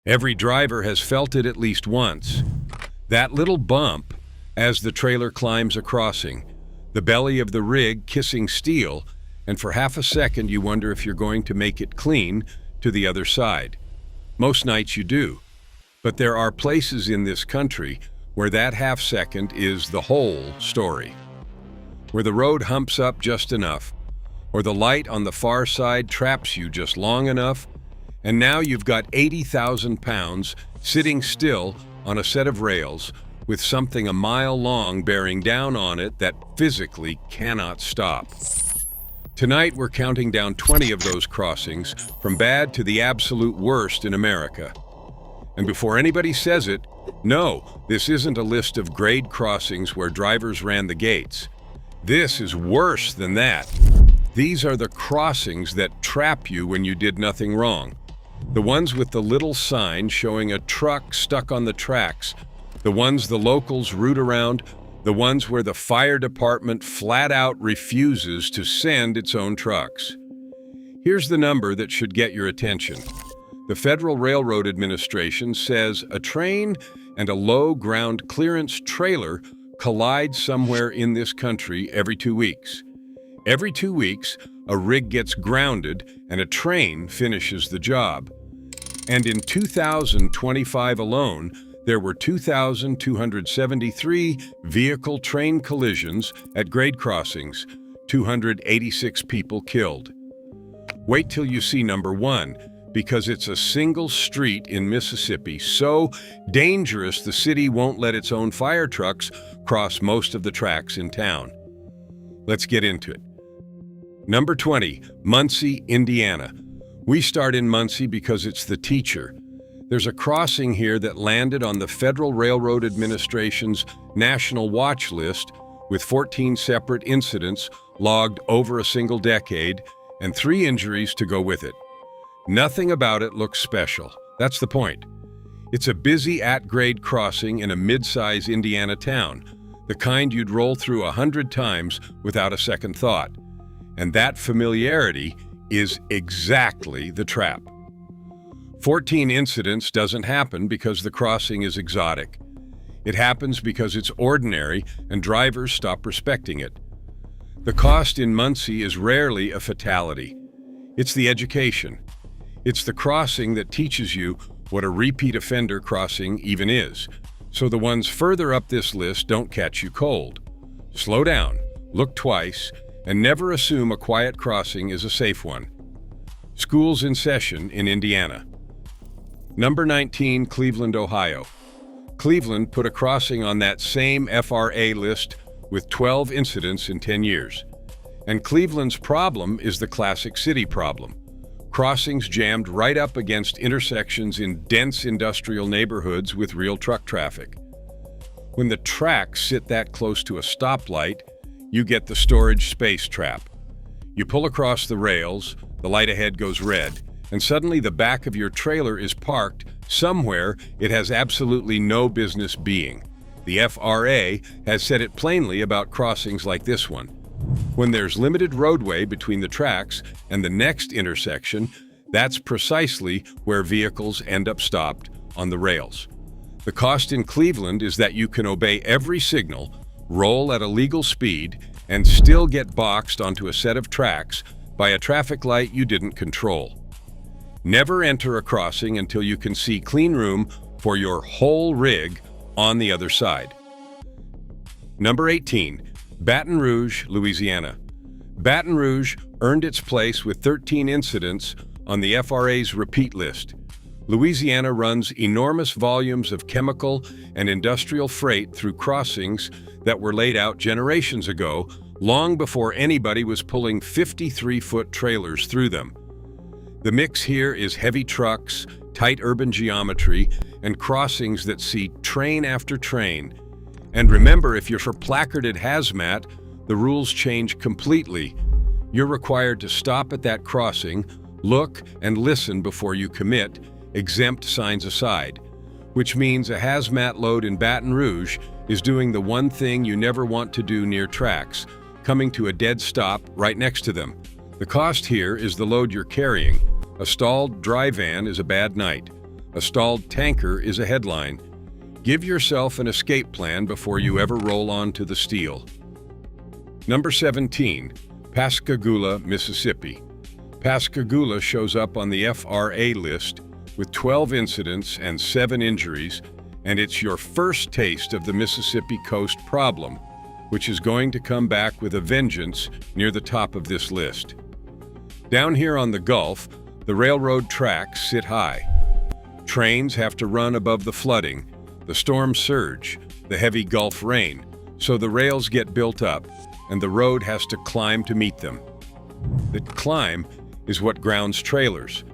Every driver has felt it at least once. That little bump as the trailer climbs a crossing, the belly of the rig kissing steel, and for half a second you wonder if you're going to make it clean to the other side. Most nights you do. But there are places in this country where that half second is the whole story. Where the road humps up just enough, or the light on the far side traps you just long enough, and now you've got 80,000 pounds sitting still on a set of rails with something a mile long bearing down on it that physically cannot stop. Tonight we're counting down 20 of those crossings from bad to the absolute worst in America. And before anybody says it, no, this isn't a list of grade crossings where drivers ran the gates. This is worse than that. These are the crossings that trap you when you did nothing wrong. The ones with the little sign showing a truck stuck on the tracks. The ones the locals root around. The ones where the fire department flat out refuses to send its own trucks. Here's the number that should get your attention. The Federal Railroad Administration says a train and a low ground clearance trailer collide somewhere in this country every 2 weeks. Every 2 weeks, a rig gets grounded and a train finishes the job. And in 2025 alone, there were 2,273 vehicle-train collisions at grade crossings, 286 people killed. Wait till you see number 1, because it's a single street in Mississippi so dangerous the city won't let its own fire trucks cross most of the tracks in town. Let's get into it. Number 20, Muncie, Indiana. We start in Muncie because it's the teacher. There's a crossing here that landed on the Federal Railroad Administration's National Watch List with 14 separate incidents logged over a single decade and 3 injuries to go with it. Nothing about it looks special. That's the point. It's a busy at-grade crossing in a mid-size Indiana town, the kind you'd roll through 100 times without a second thought. And that familiarity is exactly the trap. 14 incidents doesn't happen because the crossing is exotic. It happens because it's ordinary and drivers stop respecting it. The cost in Muncie is rarely a fatality. It's the education. It's the crossing that teaches you what a repeat offender crossing even is, so the ones further up this list don't catch you cold. Slow down, look twice, and never assume a quiet crossing is a safe one. Schools in session in Indiana. Number 19, Cleveland, Ohio. Cleveland put a crossing on that same FRA list with 12 incidents in 10 years. And Cleveland's problem is the classic city problem. Crossings jammed right up against intersections in dense industrial neighborhoods with real truck traffic. When the tracks sit that close to a stoplight, you get the storage space trap. You pull across the rails, the light ahead goes red, and suddenly the back of your trailer is parked somewhere it has absolutely no business being. The FRA has said it plainly about crossings like this one. When there's limited roadway between the tracks and the next intersection, that's precisely where vehicles end up stopped on the rails. The cost in Cleveland is that you can obey every signal, roll at a legal speed, and still get boxed onto a set of tracks by a traffic light you didn't control. Never enter a crossing until you can see clean room for your whole rig on the other side. Number 18, Baton Rouge, Louisiana. Baton Rouge earned its place with 13 incidents on the FRA's repeat list. Louisiana runs enormous volumes of chemical and industrial freight through crossings that were laid out generations ago, long before anybody was pulling 53-foot trailers through them. The mix here is heavy trucks, tight urban geometry, and crossings that see train after train. And remember, if you're for placarded hazmat, the rules change completely. You're required to stop at that crossing, look and listen before you commit, exempt signs aside, which means a hazmat load in Baton Rouge is doing the one thing you never want to do near tracks, coming to a dead stop right next to them. The cost here is the load you're carrying. A stalled dry van is a bad night. A stalled tanker is a headline. Give yourself an escape plan before you ever roll onto the steel. Number 17. Pascagoula, Mississippi. Pascagoula shows up on the FRA list with 12 incidents and 7 injuries, and it's your first taste of the Mississippi coast problem, which is going to come back with a vengeance near the top of this list. Down here on the Gulf, the railroad tracks sit high. Trains have to run above the flooding, the storm surge, the heavy Gulf rain, so the rails get built up, and the road has to climb to meet them. The climb is what grounds trailers.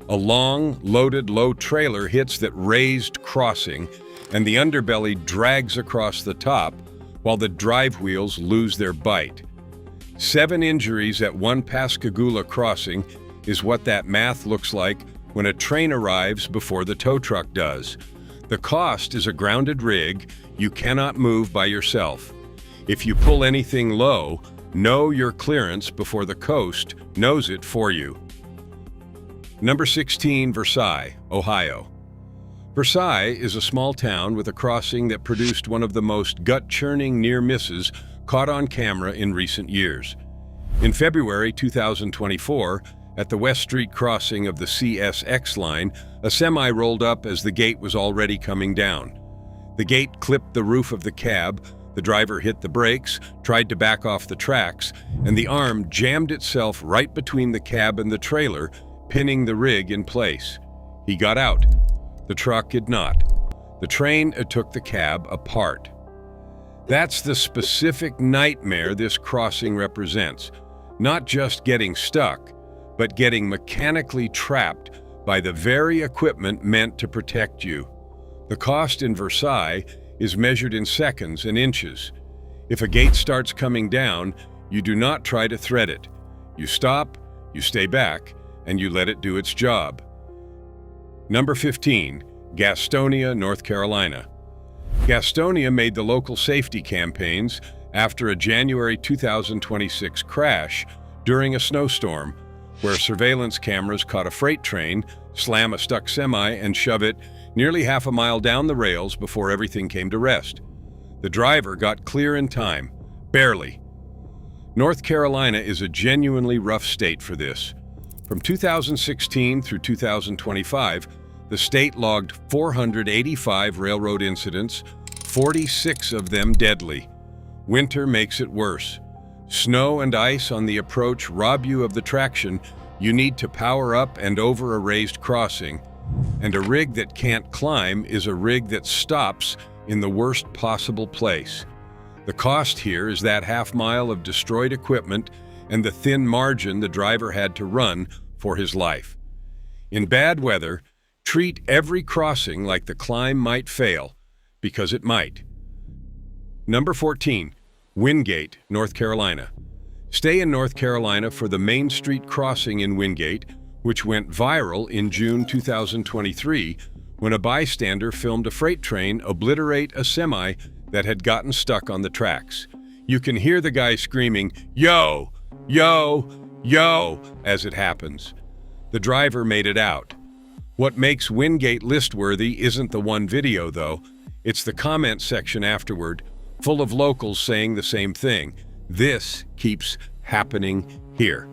A long, loaded, low trailer hits that raised crossing, and the underbelly drags across the top while the drive wheels lose their bite. 7 injuries at one Pascagoula crossing is what that math looks like when a train arrives before the tow truck does. The cost is a grounded rig you cannot move by yourself. If you pull anything low, know your clearance before the coast knows it for you. Number 16, Versailles, Ohio. Versailles is a small town with a crossing that produced one of the most gut-churning near misses caught on camera in recent years. In February 2024, at the West Street crossing of the CSX line, a semi rolled up as the gate was already coming down. The gate clipped the roof of the cab, the driver hit the brakes, tried to back off the tracks, and the arm jammed itself right between the cab and the trailer, pinning the rig in place. He got out. The truck did not. The train took the cab apart. That's the specific nightmare this crossing represents. Not just getting stuck, but getting mechanically trapped by the very equipment meant to protect you. The cost in Versailles is measured in seconds and inches. If a gate starts coming down, you do not try to thread it. You stop, you stay back, and you let it do its job. Number 15, Gastonia, North Carolina. Gastonia made the local safety campaigns after a January 2026 crash during a snowstorm, where surveillance cameras caught a freight train slam a stuck semi and shove it nearly half a mile down the rails before everything came to rest. The driver got clear in time, barely. North Carolina is a genuinely rough state for this. From 2016 through 2025, the state logged 485 railroad incidents, 46 of them deadly. Winter makes it worse. Snow and ice on the approach rob you of the traction you need to power up and over a raised crossing. And a rig that can't climb is a rig that stops in the worst possible place. The cost here is that half mile of destroyed equipment and the thin margin the driver had to run for his life. In bad weather, treat every crossing like the climb might fail, because it might. Number 14. Wingate, North Carolina. Stay in North Carolina for the Main Street crossing in Wingate, which went viral in June 2023 when a bystander filmed a freight train obliterate a semi that had gotten stuck on the tracks. You can hear the guy screaming, "Yo! Yo! Yo!" as it happens. The driver made it out. What makes Wingate list-worthy isn't the one video, though. It's the comment section afterward, full of locals saying the same thing. This keeps happening here.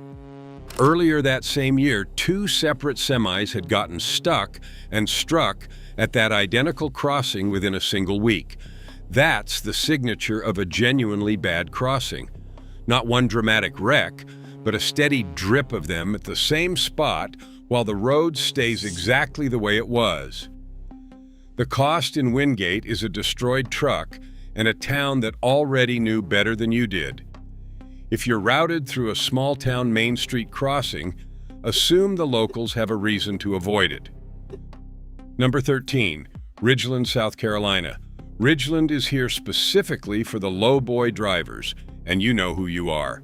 Earlier that same year, 2 separate semis had gotten stuck and struck at that identical crossing within a single week. That's the signature of a genuinely bad crossing. Not one dramatic wreck, but a steady drip of them at the same spot while the road stays exactly the way it was. The cost in Wingate is a destroyed truck and a town that already knew better than you did. If you're routed through a small-town Main Street crossing, assume the locals have a reason to avoid it. Number 13, Ridgeland, South Carolina. Ridgeland is here specifically for the lowboy drivers, and you know who you are.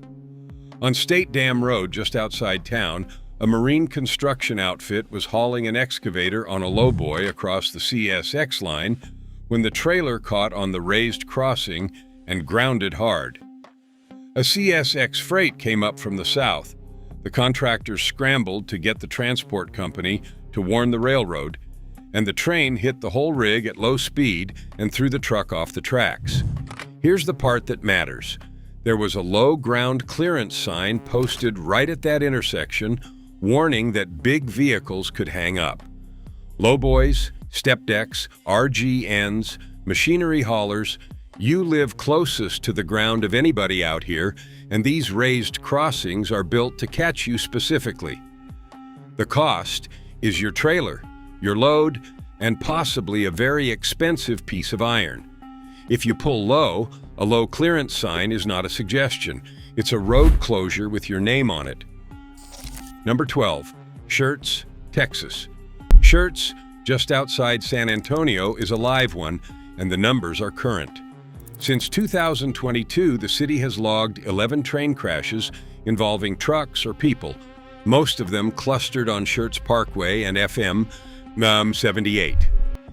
On State Dam Road just outside town, a marine construction outfit was hauling an excavator on a lowboy across the CSX line when the trailer caught on the raised crossing and grounded hard. A CSX freight came up from the south. The contractors scrambled to get the transport company to warn the railroad, and the train hit the whole rig at low speed and threw the truck off the tracks. Here's the part that matters. There was a low ground clearance sign posted right at that intersection, warning that big vehicles could hang up. Lowboys, step decks, RGNs, machinery haulers, you live closest to the ground of anybody out here, and these raised crossings are built to catch you specifically. The cost is your trailer, your load, and possibly a very expensive piece of iron. If you pull low, a low clearance sign is not a suggestion. It's a road closure with your name on it. Number 12, Schertz, Texas. Schertz, just outside San Antonio, is a live one, and the numbers are current. Since 2022, the city has logged 11 train crashes involving trucks or people, most of them clustered on Schertz Parkway and FM 78.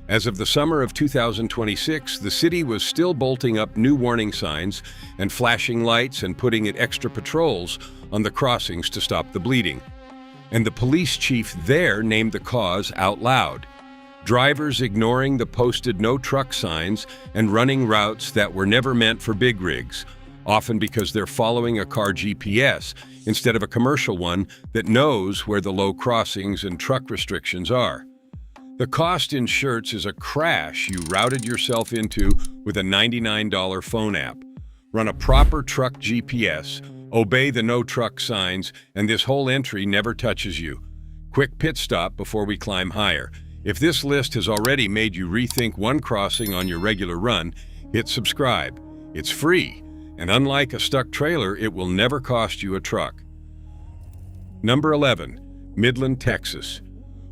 As of the summer of 2026, the city was still bolting up new warning signs and flashing lights and putting in extra patrols on the crossings to stop the bleeding. And the police chief there named the cause out loud. Drivers ignoring the posted no truck signs and running routes that were never meant for big rigs, often because they're following a car GPS instead of a commercial one that knows where the low crossings and truck restrictions are. The cost in Schertz is a crash you routed yourself into with a $99 phone app. Run a proper truck GPS, obey the no truck signs, and this whole entry never touches you. Quick pit stop before we climb higher. If this list has already made you rethink one crossing on your regular run, hit subscribe. It's free, and unlike a stuck trailer, it will never cost you a truck. Number 11, Midland, Texas.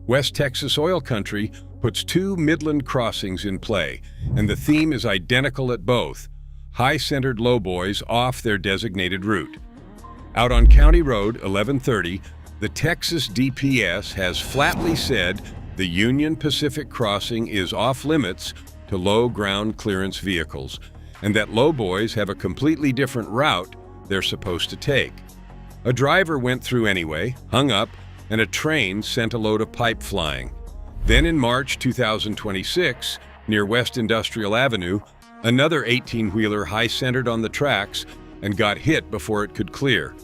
West Texas oil country puts two Midland crossings in play, and the theme is identical at both: high-centered lowboys off their designated route. Out on County Road 1130, the Texas DPS has flatly said the Union Pacific crossing is off-limits to low ground clearance vehicles, and that lowboys have a completely different route they're supposed to take. A driver went through anyway, hung up, and a train sent a load of pipe flying. Then in March 2026, near West Industrial Avenue, another 18-wheeler high-centered on the tracks and got hit before it could clear.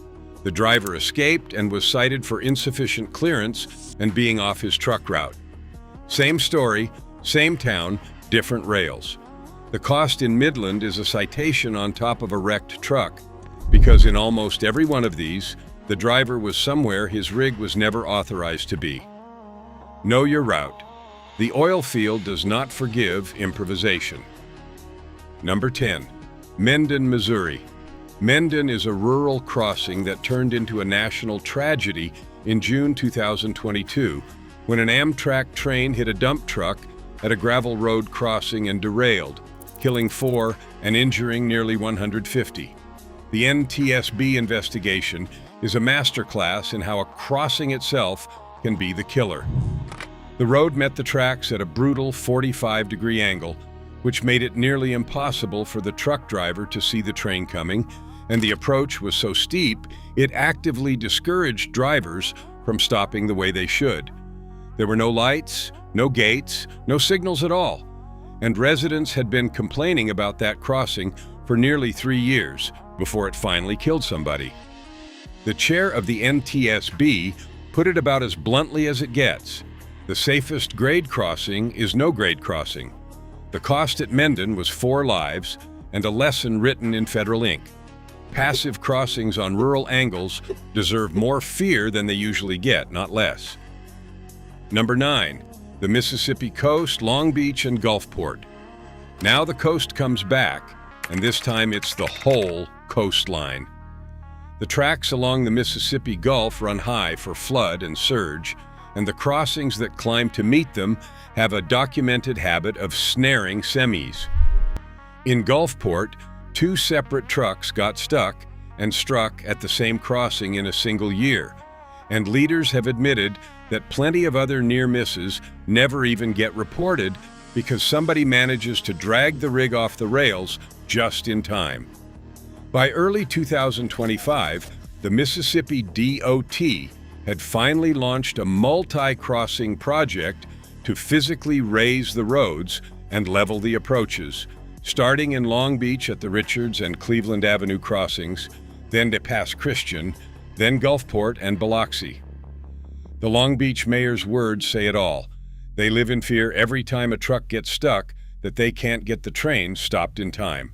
The driver escaped and was cited for insufficient clearance and being off his truck route. Same story, same town, different rails. The cost in Midland is a citation on top of a wrecked truck, because in almost every one of these, the driver was somewhere his rig was never authorized to be. Know your route. The oil field does not forgive improvisation. Number 10, Mendon, Missouri. Mendon is a rural crossing that turned into a national tragedy in June 2022 when an Amtrak train hit a dump truck at a gravel road crossing and derailed, killing 4 and injuring nearly 150. The NTSB investigation is a masterclass in how a crossing itself can be the killer. The road met the tracks at a brutal 45-degree angle, which made it nearly impossible for the truck driver to see the train coming, and the approach was so steep it actively discouraged drivers from stopping the way they should. There were no lights, no gates, no signals at all, and residents had been complaining about that crossing for nearly 3 years before it finally killed somebody. The chair of the NTSB put it about as bluntly as it gets: the safest grade crossing is no grade crossing. The cost at Mendon was 4 lives and a lesson written in federal ink. Passive crossings on rural angles deserve more fear than they usually get, not less. Number 9, the Mississippi coast, Long Beach, and Gulfport. Now the coast comes back, and this time it's the whole coastline. The tracks along the Mississippi Gulf run high for flood and surge, and the crossings that climb to meet them have a documented habit of snaring semis. In Gulfport, 2 separate trucks got stuck and struck at the same crossing in a single year, and leaders have admitted that plenty of other near misses never even get reported because somebody manages to drag the rig off the rails just in time. By early 2025, the Mississippi DOT had finally launched a multi-crossing project to physically raise the roads and level the approaches, starting in Long Beach at the Richards and Cleveland Avenue crossings, then to Pass Christian, then Gulfport and Biloxi. The Long Beach mayor's words say it all. They live in fear every time a truck gets stuck that they can't get the train stopped in time.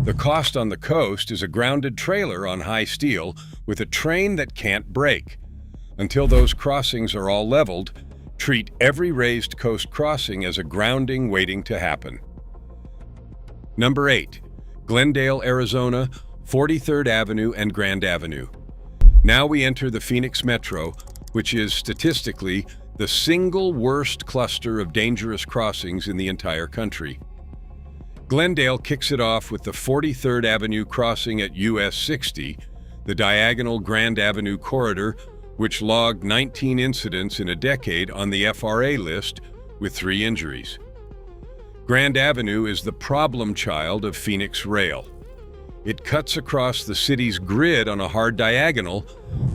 The cost on the coast is a grounded trailer on high steel with a train that can't brake. Until those crossings are all leveled, treat every raised coast crossing as a grounding waiting to happen. Number 8. Glendale, Arizona, 43rd Avenue and Grand Avenue. Now we enter the Phoenix Metro, which is statistically the single worst cluster of dangerous crossings in the entire country. Glendale kicks it off with the 43rd Avenue crossing at US 60, the diagonal Grand Avenue corridor, which logged 19 incidents in a decade on the FRA list with 3 injuries. Grand Avenue is the problem child of Phoenix Rail. It cuts across the city's grid on a hard diagonal,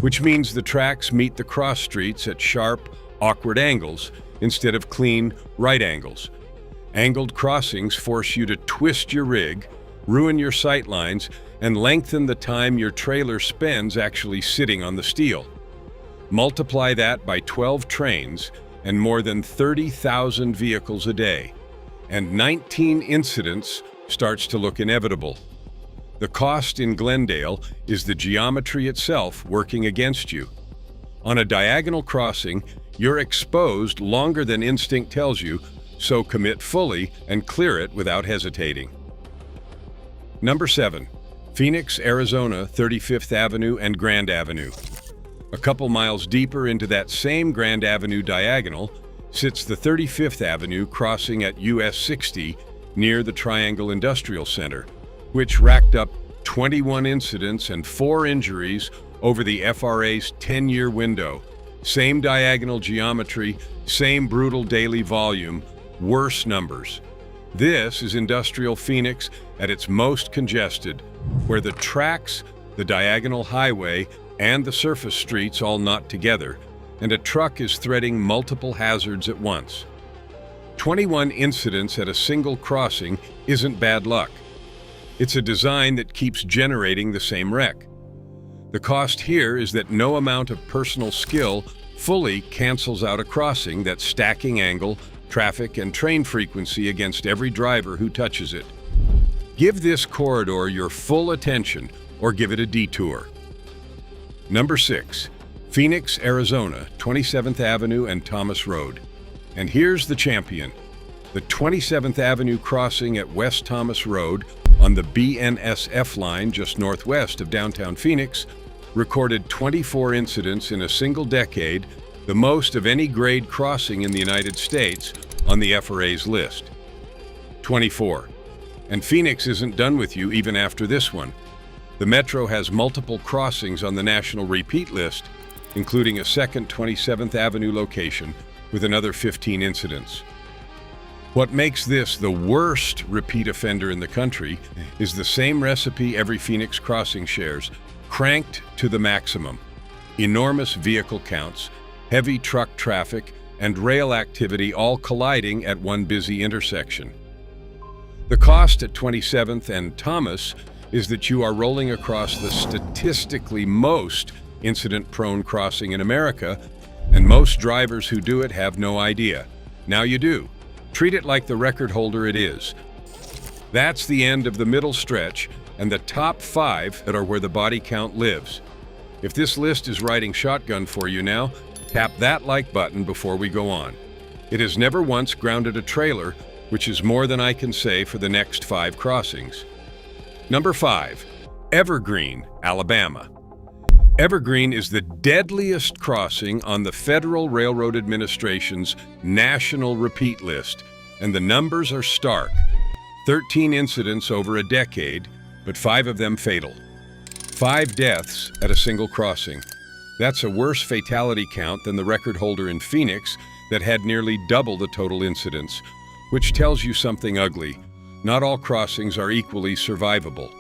which means the tracks meet the cross streets at sharp, awkward angles instead of clean, right angles. Angled crossings force you to twist your rig, ruin your sight lines, and lengthen the time your trailer spends actually sitting on the steel. Multiply that by 12 trains and more than 30,000 vehicles a day, and 19 incidents starts to look inevitable. The cost in Glendale is the geometry itself working against you. On a diagonal crossing, you're exposed longer than instinct tells you, so commit fully and clear it without hesitating. Number 7. Phoenix, Arizona, 35th Avenue and Grand Avenue. A couple miles deeper into that same Grand Avenue diagonal sits the 35th Avenue crossing at US 60 near the Triangle Industrial Center, which racked up 21 incidents and 4 injuries over the FRA's 10-year window. Same diagonal geometry, same brutal daily volume, worse numbers. This is industrial Phoenix at its most congested, where the tracks, the diagonal highway, and the surface streets all knot together, and a truck is threading multiple hazards at once. 21 incidents at a single crossing isn't bad luck. It's a design that keeps generating the same wreck. The cost here is that no amount of personal skill fully cancels out a crossing that's stacking angle, traffic, and train frequency against every driver who touches it. Give this corridor your full attention or give it a detour. Number 6. Phoenix, Arizona, 27th Avenue and Thomas Road. And here's the champion. The 27th Avenue crossing at West Thomas Road on the BNSF line just northwest of downtown Phoenix recorded 24 incidents in a single decade, the most of any grade crossing in the United States on the FRA's list. 24. And Phoenix isn't done with you even after this one. The Metro has multiple crossings on the national repeat list, including a second 27th Avenue location with another 15 incidents. What makes this the worst repeat offender in the country is the same recipe every Phoenix crossing shares, cranked to the maximum. Enormous vehicle counts, heavy truck traffic, and rail activity all colliding at one busy intersection. The cost at 27th and Thomas is that you are rolling across the statistically most incident-prone crossing in America, and most drivers who do it have no idea. Now you do. Treat it like the record holder it is. That's the end of the middle stretch and the top 5 that are where the body count lives. If this list is riding shotgun for you now, tap that like button before we go on. It has never once grounded a trailer, which is more than I can say for the next 5 crossings. Number 5. Evergreen, Alabama. Evergreen is the deadliest crossing on the Federal Railroad Administration's national repeat list, and the numbers are stark. 13 incidents over a decade, but 5 of them fatal. 5 deaths at a single crossing. That's a worse fatality count than the record holder in Phoenix that had nearly double the total incidents, which tells you something ugly. Not all crossings are equally survivable.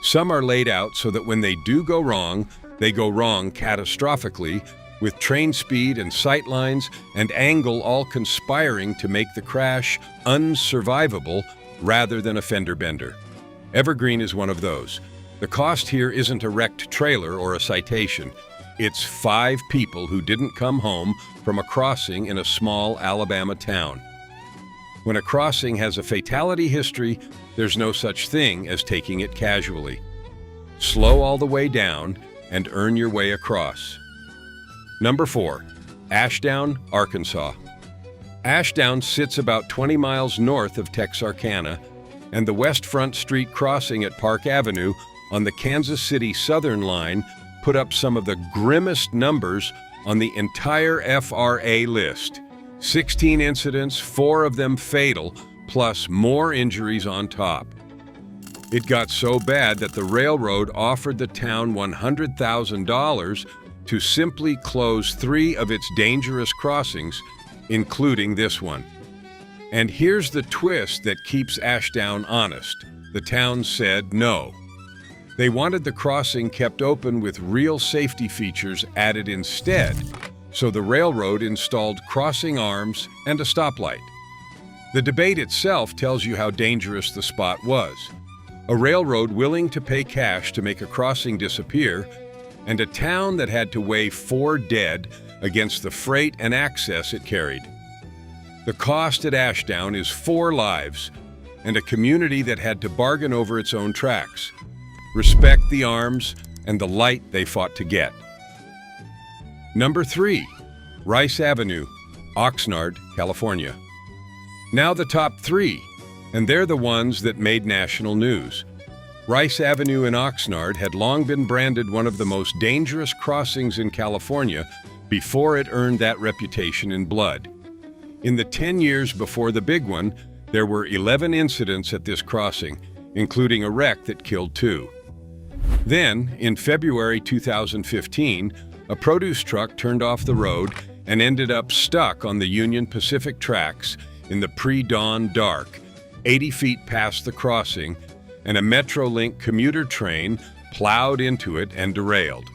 Some are laid out so that when they do go wrong, they go wrong catastrophically, with train speed and sight lines and angle all conspiring to make the crash unsurvivable rather than a fender bender. Evergreen is one of those. The cost here isn't a wrecked trailer or a citation. It's 5 people who didn't come home from a crossing in a small Alabama town. When a crossing has a fatality history, there's no such thing as taking it casually. Slow all the way down and earn your way across. Number 4, Ashdown, Arkansas. Ashdown sits about 20 miles north of Texarkana, and the West Front Street crossing at Park Avenue on the Kansas City Southern line put up some of the grimmest numbers on the entire FRA list. 16 incidents, 4 of them fatal, plus more injuries on top. It got so bad that the railroad offered the town $100,000 to simply close 3 of its dangerous crossings, including this one. And here's the twist that keeps Ashdown honest. The town said no. They wanted the crossing kept open with real safety features added instead, so the railroad installed crossing arms and a stoplight. The debate itself tells you how dangerous the spot was. A railroad willing to pay cash to make a crossing disappear, and a town that had to weigh 4 dead against the freight and access it carried. The cost at Ashdown is 4 lives, and a community that had to bargain over its own tracks. Respect the arms and the light they fought to get. Number 3, Rice Avenue, Oxnard, California. Now the top 3, and they're the ones that made national news. Rice Avenue in Oxnard had long been branded one of the most dangerous crossings in California before it earned that reputation in blood. In the 10 years before the big one, there were 11 incidents at this crossing, including a wreck that killed 2. Then, in February 2015, a produce truck turned off the road and ended up stuck on the Union Pacific tracks in the pre-dawn dark, 80 feet past the crossing, and a Metrolink commuter train plowed into it and derailed.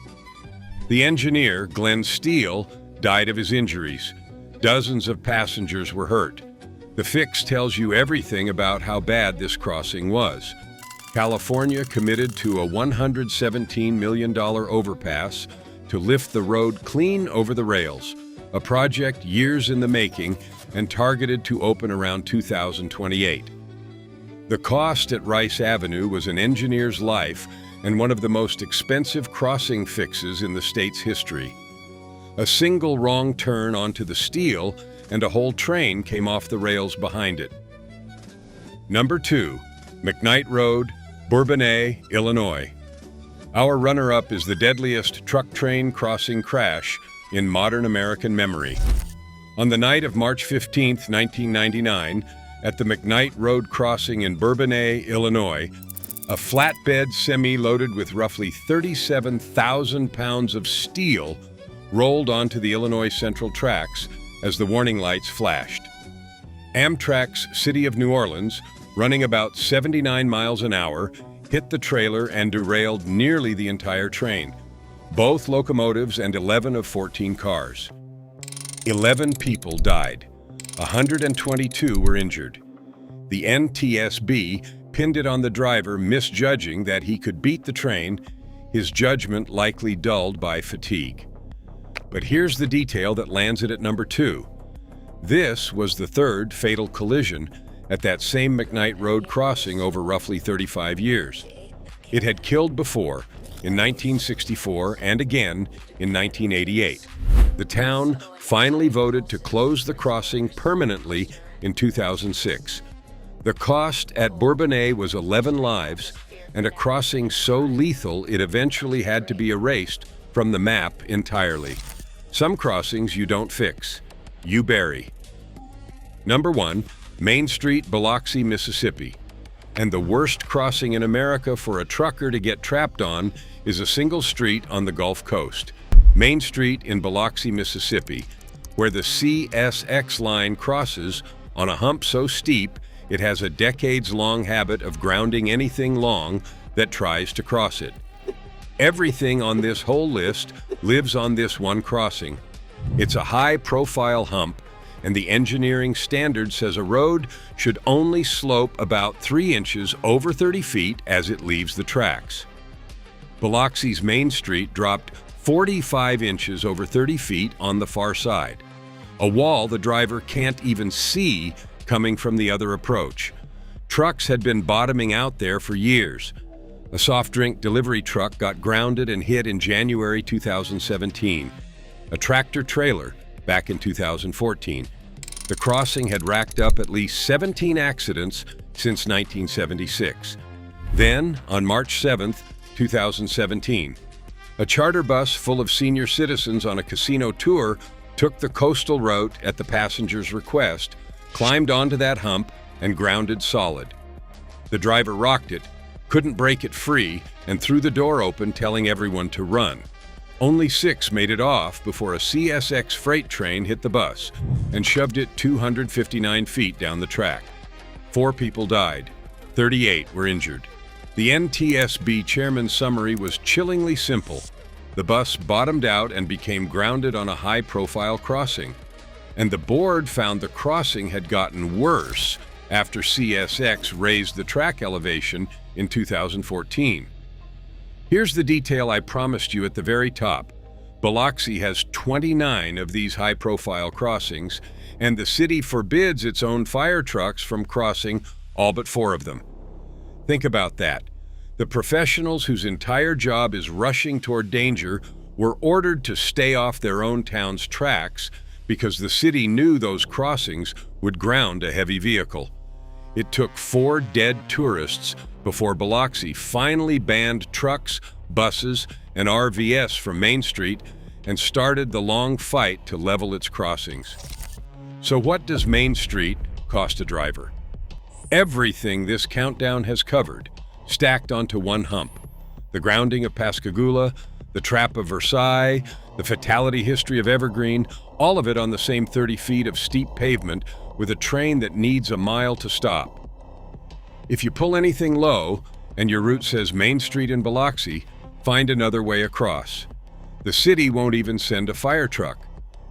The engineer, Glenn Steele, died of his injuries. Dozens of passengers were hurt. The fix tells you everything about how bad this crossing was. California committed to a $117 million overpass to lift the road clean over the rails, a project years in the making and targeted to open around 2028. The cost at Rice Avenue was an engineer's life and one of the most expensive crossing fixes in the state's history. A single wrong turn onto the steel and a whole train came off the rails behind it. Number 2, McKnight Road, Bourbonnais, Illinois. Our runner-up is the deadliest truck train crossing crash in modern American memory. On the night of March 15, 1999, at the McKnight Road crossing in Bourbonnais, Illinois, a flatbed semi loaded with roughly 37,000 pounds of steel rolled onto the Illinois Central tracks as the warning lights flashed. Amtrak's City of New Orleans, running about 79 miles an hour, hit the trailer and derailed nearly the entire train, both locomotives and 11 of 14 cars. 11 people died. 122 were injured. The NTSB pinned it on the driver misjudging that he could beat the train, his judgment likely dulled by fatigue. But here's the detail that lands it at number 2. This was the 3rd fatal collision at that same McKnight Road crossing over roughly 35 years. It had killed before, in 1964 and again in 1988. The town finally voted to close the crossing permanently in 2006. The cost at Bourbonnais was 11 lives and a crossing so lethal it eventually had to be erased from the map entirely. Some crossings you don't fix, you bury. Number 1, Main Street, Biloxi, Mississippi. And the worst crossing in America for a trucker to get trapped on is a single street on the Gulf Coast, Main Street in Biloxi, Mississippi, where the CSX line crosses on a hump so steep it has a decades-long habit of grounding anything long that tries to cross it. Everything on this whole list lives on this one crossing. It's a high-profile hump, and the engineering standard says a road should only slope about 3 inches over 30 feet as it leaves the tracks. Biloxi's Main Street dropped 45 inches over 30 feet on the far side, a wall the driver can't even see coming from the other approach. Trucks had been bottoming out there for years. A soft drink delivery truck got grounded and hit in January 2017. A tractor-trailer back in 2014. The crossing had racked up at least 17 accidents since 1976. Then, on March 7, 2017, a charter bus full of senior citizens on a casino tour took the coastal route at the passenger's request, climbed onto that hump, and grounded solid. The driver rocked it, couldn't break it free, and threw the door open, telling everyone to run. Only 6 made it off before a CSX freight train hit the bus and shoved it 259 feet down the track. 4 people died, 38 were injured. The NTSB chairman's summary was chillingly simple. The bus bottomed out and became grounded on a high-profile crossing. And the board found the crossing had gotten worse after CSX raised the track elevation in 2014. Here's the detail I promised you at the very top. Biloxi has 29 of these high-profile crossings, and the city forbids its own fire trucks from crossing all but 4 of them. Think about that. The professionals whose entire job is rushing toward danger were ordered to stay off their own town's tracks because the city knew those crossings would ground a heavy vehicle. It took 4 dead tourists before Biloxi finally banned trucks, buses, and RVs from Main Street and started the long fight to level its crossings. So what does Main Street cost a driver? Everything this countdown has covered, stacked onto one hump. The grounding of Pascagoula, the trap of Versailles, the fatality history of Evergreen, all of it on the same 30 feet of steep pavement with a train that needs a mile to stop. If you pull anything low and your route says Main Street in Biloxi, find another way across. The city won't even send a fire truck.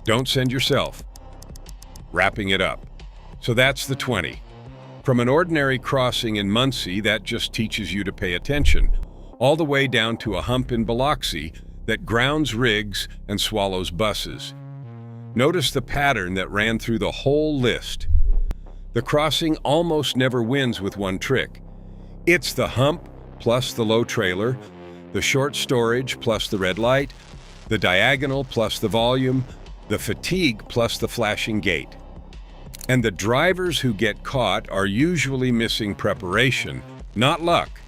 Don't send yourself. Wrapping it up. So that's the 20. From an ordinary crossing in Muncie that just teaches you to pay attention, all the way down to a hump in Biloxi that grounds rigs and swallows buses. Notice the pattern that ran through the whole list. The crossing almost never wins with one trick. It's the hump plus the low trailer, the short storage plus the red light, the diagonal plus the volume, the fatigue plus the flashing gate. And the drivers who get caught are usually missing preparation, not luck.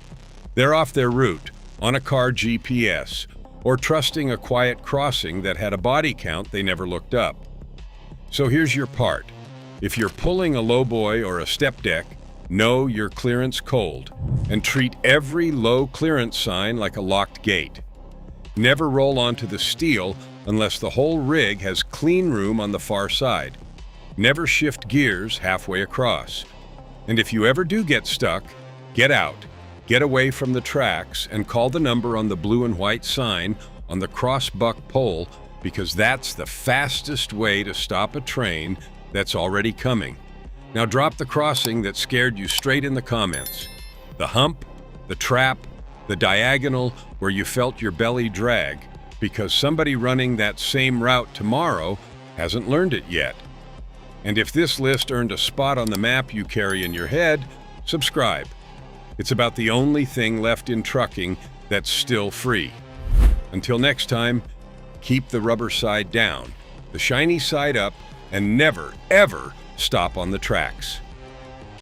They're off their route, on a car GPS, or trusting a quiet crossing that had a body count they never looked up. So here's your part. If you're pulling a lowboy or a step deck, know your clearance cold and treat every low clearance sign like a locked gate. Never roll onto the steel unless the whole rig has clean room on the far side. Never shift gears halfway across. And if you ever do get stuck, get out, get away from the tracks, and call the number on the blue and white sign on the crossbuck pole, because that's the fastest way to stop a train that's already coming. Now drop the crossing that scared you straight in the comments. The hump, the trap, the diagonal where you felt your belly drag, because somebody running that same route tomorrow hasn't learned it yet. And if this list earned a spot on the map you carry in your head, subscribe. It's about the only thing left in trucking that's still free. Until next time, keep the rubber side down, the shiny side up, and never, ever stop on the tracks.